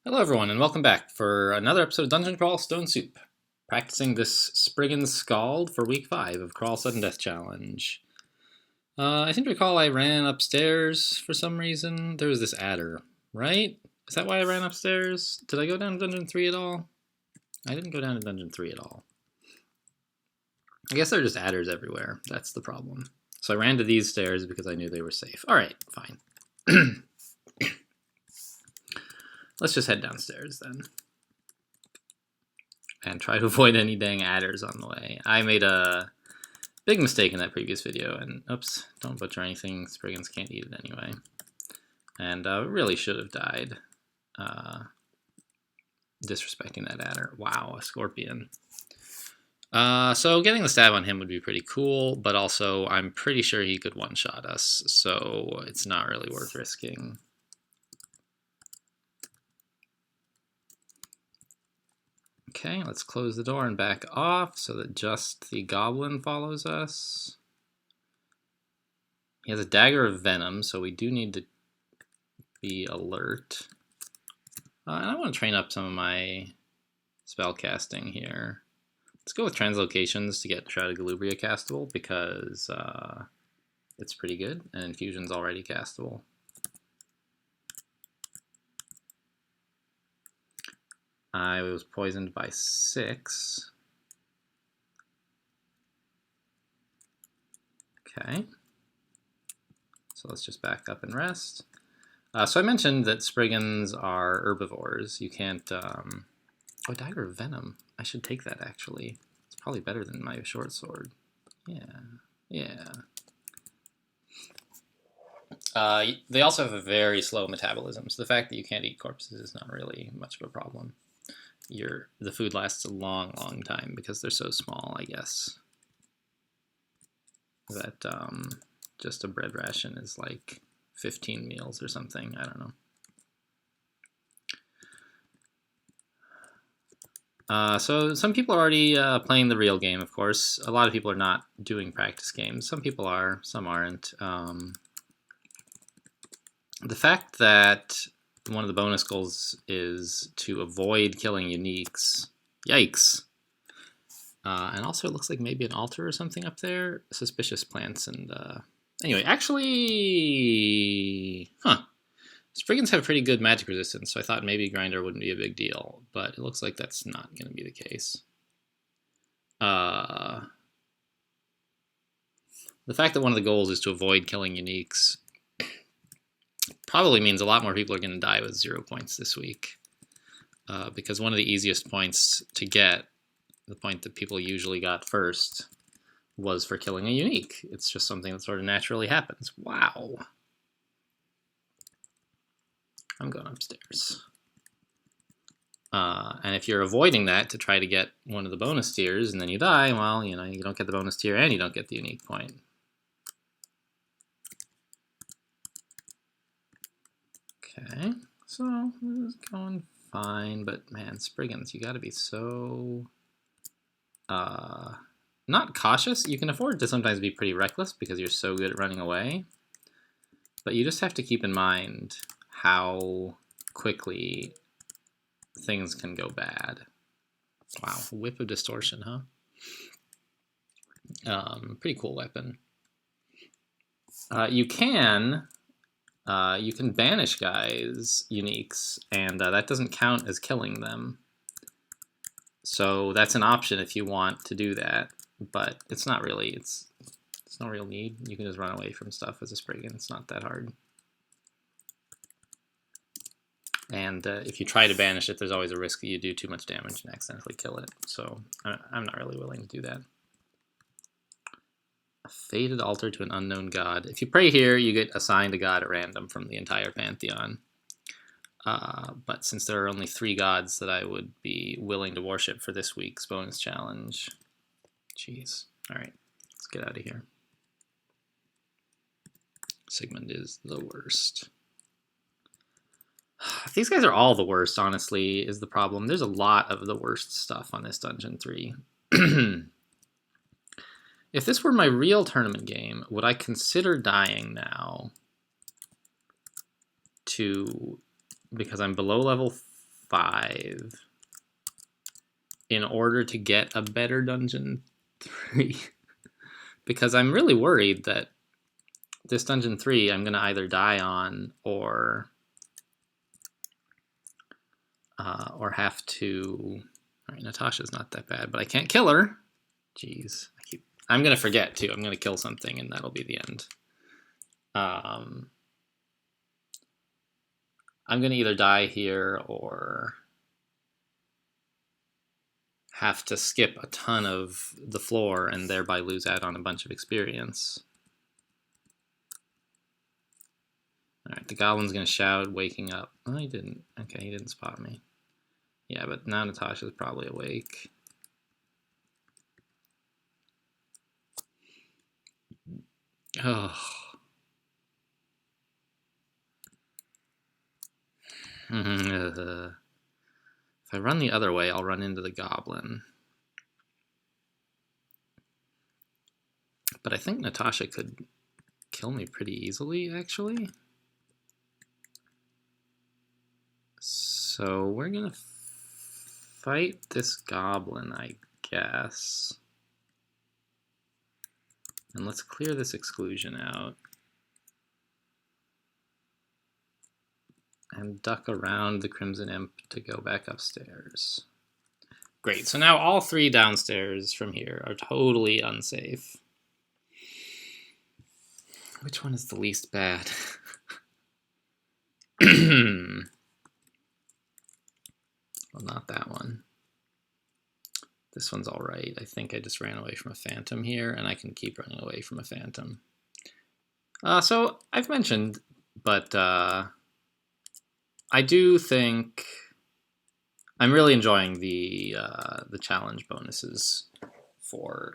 Hello everyone, and welcome back for another episode of Dungeon Crawl Stone Soup. Practicing this Spriggan's Scald for week 5 of Crawl Sudden Death Challenge. I seem to recall I ran upstairs for some reason. There was this adder, right? Is that why I ran upstairs? Did I go down to Dungeon 3 at all? I didn't go down to Dungeon 3 at all. I guess there are just adders everywhere. That's the problem. So I ran to these stairs because I knew they were safe. Alright, fine. Let's just head downstairs then. And try to avoid any dang adders on the way. I made a big mistake in that previous video, and oops, don't butcher anything, Spriggans can't eat it anyway. And really should have died. Disrespecting that adder. Wow, a scorpion. So getting the stab on him would be pretty cool, but also I'm pretty sure he could one-shot us, so it's not really worth risking. Okay, let's close the door and back off so that just the goblin follows us. He has a dagger of venom, so we do need to be alert. And I want to train up some of my spell casting here. Let's go with translocations to get Shroud of Galubria castable because it's pretty good, and Infusion's already castable. I was poisoned by 6. Okay. So let's just back up and rest. So I mentioned that Spriggans are herbivores. You can't... Oh, Dagger of Venom. I should take that, actually. It's probably better than my short sword. Yeah. They also have a very slow metabolism, so the fact that you can't eat corpses is not really much of a problem. The food lasts a long, long time because they're so small, I guess. That just a bread ration is like 15 meals or something. I don't know. So some people are already playing the real game, of course. A lot of people are not doing practice games. Some people are, some aren't. The fact that one of the bonus goals is to avoid killing uniques. Yikes. And also it looks like maybe an altar or something up there. Suspicious plants and... Anyway, actually... Spriggans have pretty good magic resistance, so I thought maybe Grinder wouldn't be a big deal. But it looks like that's not going to be the case. The fact that one of the goals is to avoid killing uniques probably means a lot more people are going to die with 0 points this week. Because one of the easiest points to get, the point that people usually got first, was for killing a unique. It's just something that sort of naturally happens. Wow. I'm going upstairs. And if you're avoiding that to try to get one of the bonus tiers and then you die, well, you don't get the bonus tier and you don't get the unique point. Okay, so this is going fine, but man, Spriggans, you gotta be so, not cautious. You can afford to sometimes be pretty reckless because you're so good at running away, but you just have to keep in mind how quickly things can go bad. Wow, Whip of Distortion, huh? Pretty cool weapon. You can banish guys' uniques, and that doesn't count as killing them. So that's an option if you want to do that, but it's not really, it's no real need. You can just run away from stuff as a Spriggan. It's not that hard. And if you try to banish it, there's always a risk that you do too much damage and accidentally kill it. So I'm not really willing to do that. A faded altar to an unknown god. If you pray here, you get assigned a god at random from the entire pantheon. But since there are only 3 gods that I would be willing to worship for this week's bonus challenge, jeez. All right, let's get out of here. Sigmund is the worst. These guys are all the worst, honestly, is the problem. There's a lot of the worst stuff on this Dungeon 3. If this were my real tournament game, would I consider dying now because I'm below level 5 in order to get a better Dungeon 3. Because I'm really worried that this Dungeon 3 I'm going to either die on or have to... Alright, Natasha's not that bad, but I can't kill her. Jeez. I'm going to forget, too. I'm going to kill something, and that'll be the end. I'm going to either die here or have to skip a ton of the floor and thereby lose out on a bunch of experience. Alright, the goblin's going to shout, waking up. Oh, he didn't. Okay, he didn't spot me. Yeah, but now Natasha's probably awake. Oh. If I run the other way, I'll run into the goblin. But I think Natasha could kill me pretty easily, actually. So we're gonna fight this goblin, I guess. And let's clear this exclusion out. And duck around the Crimson Imp to go back upstairs. Great, so now all 3 downstairs from here are totally unsafe. Which one is the least bad? Well, not that one. This one's all right. I think I just ran away from a phantom here, and I can keep running away from a phantom. So I've mentioned, but I do think I'm really enjoying the challenge bonuses for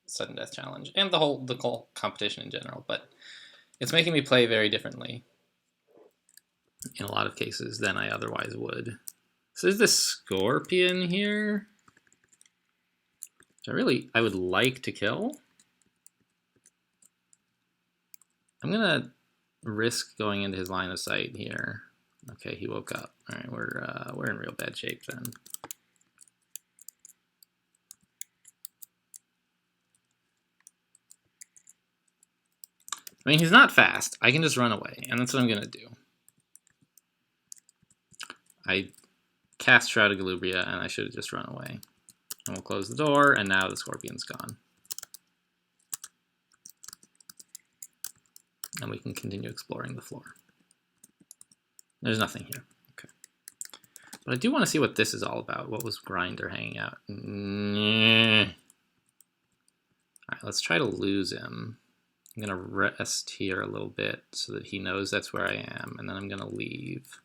Sudden Death Challenge and the whole competition in general. But it's making me play very differently in a lot of cases than I otherwise would. So there's this scorpion here. I would like to kill. I'm gonna risk going into his line of sight here. Okay, he woke up. All right, we're in real bad shape then. I mean, he's not fast. I can just run away, and that's what I'm gonna do. I cast Shroud of Galubria, and I should have just run away. And we'll close the door, and now the scorpion's gone. And we can continue exploring the floor. There's nothing here. Okay. But I do want to see what this is all about. What was Grinder hanging out? Alright, let's try to lose him. I'm going to rest here a little bit so that he knows that's where I am. And then I'm going to leave.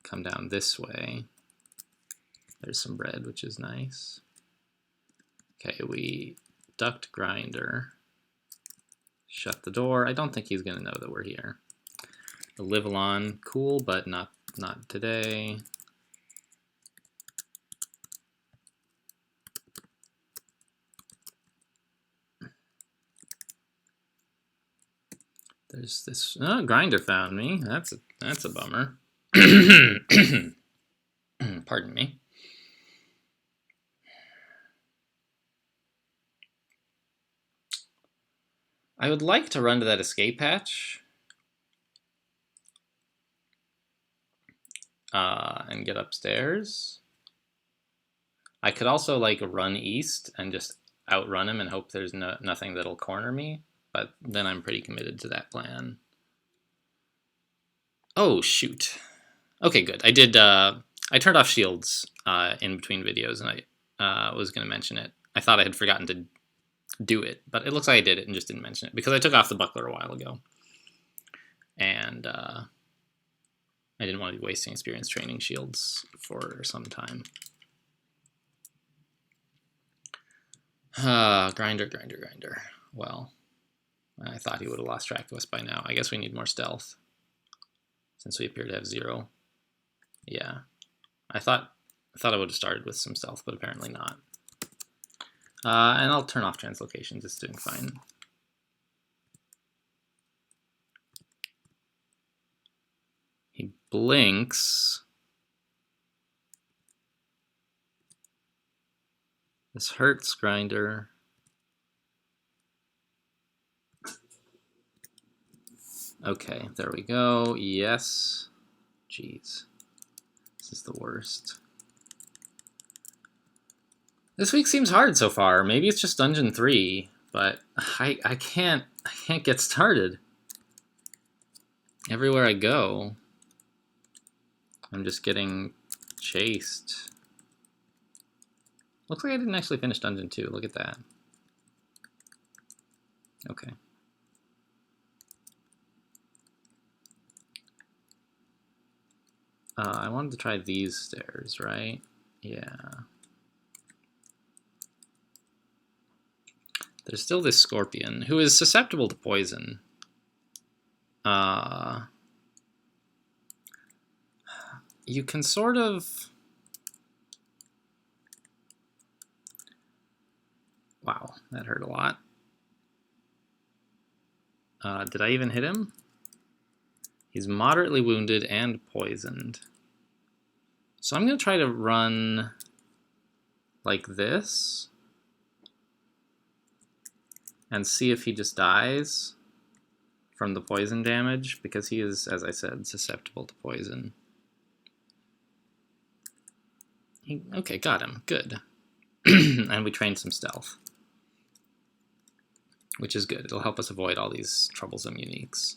Come down this way. There's some bread, which is nice. Okay, we ducked Grinder. Shut the door. I don't think he's going to know that we're here. The Livalon, cool, but not today. There's this. Oh, Grinder found me. That's a bummer. Pardon me. I would like to run to that escape hatch and get upstairs. I could also like run east and just outrun him and hope there's nothing that'll corner me, but then I'm pretty committed to that plan. Oh, shoot. Okay, good. I did. I turned off shields in between videos, and I was going to mention it. I thought I had forgotten to do it, but it looks like I did it and just didn't mention it because I took off the buckler a while ago, and I didn't want to be wasting experience training shields for some time. Grinder. Well, I thought he would have lost track of us by now. I guess we need more stealth since we appear to have 0. Yeah, I thought I would have started with some stealth, but apparently not. And I'll turn off translocations. It's doing fine. He blinks. This hurts, Grinder. Okay, there we go. Yes. Jeez. This is the worst. This week seems hard so far. Maybe it's just Dungeon 3, but I can't get started. Everywhere I go, I'm just getting chased. Looks like I didn't actually finish Dungeon 2. Look at that. Okay. I wanted to try these stairs, right? Yeah. There's still this scorpion who is susceptible to poison. You can sort of... Wow, that hurt a lot. Did I even hit him? He's moderately wounded and poisoned. So I'm going to try to run like this and see if he just dies from the poison damage, because he is, as I said, susceptible to poison. Okay, got him. Good. And we trained some stealth, which is good. It'll help us avoid all these troublesome uniques.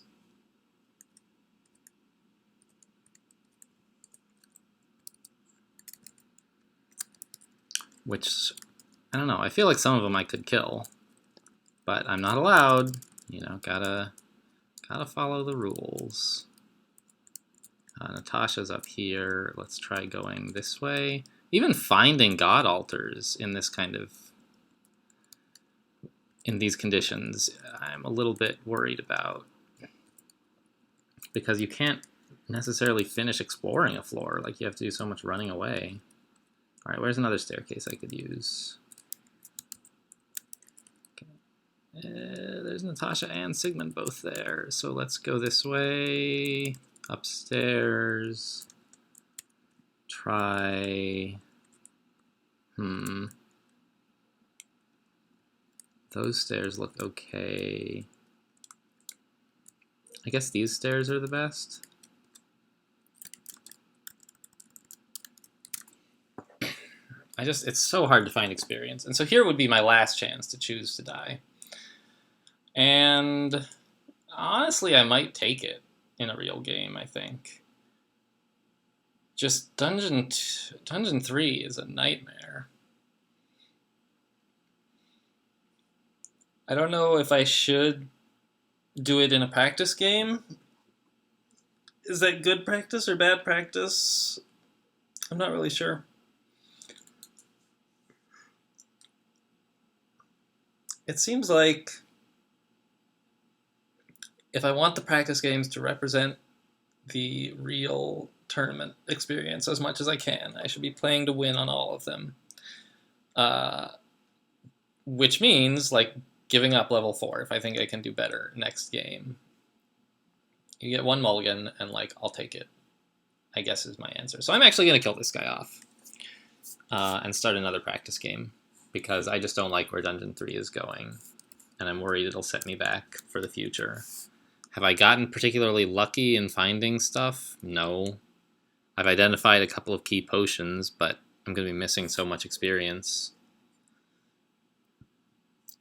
Which, I don't know, I feel like some of them I could kill, but I'm not allowed. You know, gotta follow the rules. Natasha's up here. Let's try going this way. Even finding god altars in this kind of, in these conditions, I'm a little bit worried about, because you can't necessarily finish exploring a floor. Like, you have to do so much running away. All right, where's another staircase I could use? Okay. There's Natasha and Sigmund both there. So let's go this way, upstairs. Try, those stairs look okay. I guess these stairs are the best. It's so hard to find experience. And so here would be my last chance to choose to die. And honestly, I might take it in a real game, I think. Just Dungeon 3 is a nightmare. I don't know if I should do it in a practice game. Is that good practice or bad practice? I'm not really sure. It seems like if I want the practice games to represent the real tournament experience as much as I can, I should be playing to win on all of them. Which means, like, giving up level 4 if I think I can do better next game. You get one mulligan, and, like, I'll take it, I guess is my answer. So I'm actually going to kill this guy off and start another practice game, because I just don't like where Dungeon 3 is going, and I'm worried it'll set me back for the future. Have I gotten particularly lucky in finding stuff? No. I've identified a couple of key potions, but I'm going to be missing so much experience.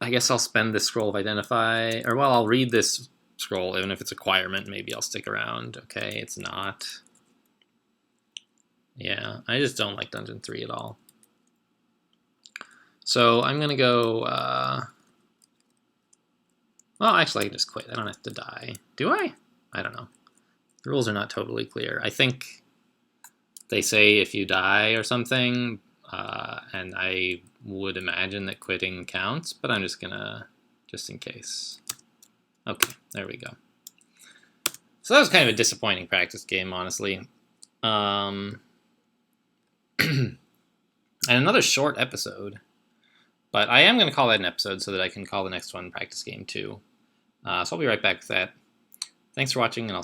I guess I'll spend this scroll of identify, or well, I'll read this scroll, even if it's acquirement, maybe I'll stick around. Okay, it's not. Yeah, I just don't like Dungeon 3 at all. So I'm going to go, well, actually I can just quit. I don't have to die. Do I? I don't know. The rules are not totally clear. I think they say if you die or something, and I would imagine that quitting counts, but I'm just gonna, just in case. Okay, there we go. So that was kind of a disappointing practice game, honestly. And another short episode, but I am going to call that an episode so that I can call the next one practice game too. So I'll be right back with that. Thanks for watching, and I'll